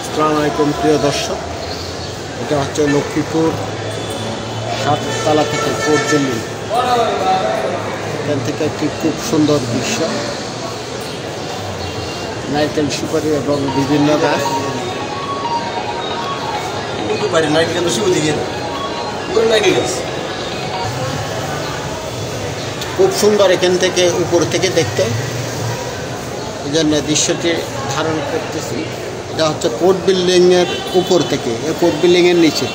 আসসালামু আলাইকুম প্রিয় দর্শক, এটা হচ্ছে লক্ষ্মীপুর 7 তলা থেকে কোর্ট বিল্ডিং। এখান থেকে একটি খুব সুন্দর দৃশ্য, নারকেল সুপারি এবং বিভিন্ন গাছ। খুব সুন্দর এখান থেকে উপর থেকে দেখতে, এই জন্য দৃশ্যটি ধারণ করতেছি। এটা হচ্ছে কোর্ট বিল্ডিংয়ের উপর থেকে, কোর্ট বিল্ডিংয়ের নিচে।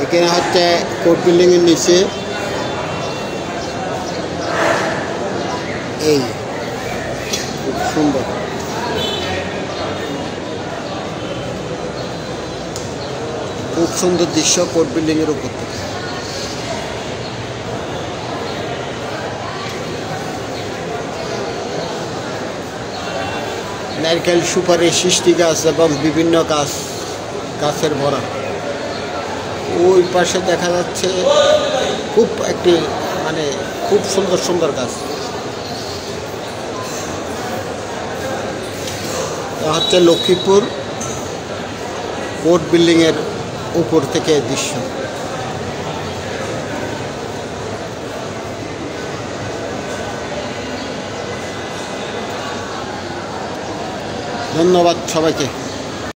এখানে হচ্ছে কোর্ট বিল্ডিংয়ের নিচে এই খুব সুন্দর, খুব সুন্দর দৃশ্য কোর্ট বিল্ডিংয়ের উপর থেকে। নারকেল সুপারি, সৃষ্টি গাছ এবং বিভিন্ন গাছের ভরা। ওই পাশে দেখা যাচ্ছে খুব একটি খুব সুন্দর সুন্দর গাছ। হচ্ছে লক্ষ্মীপুর কোর্ট বিল্ডিংয়ের উপর থেকে দৃশ্য। ধন্যবাদ সবাইকে।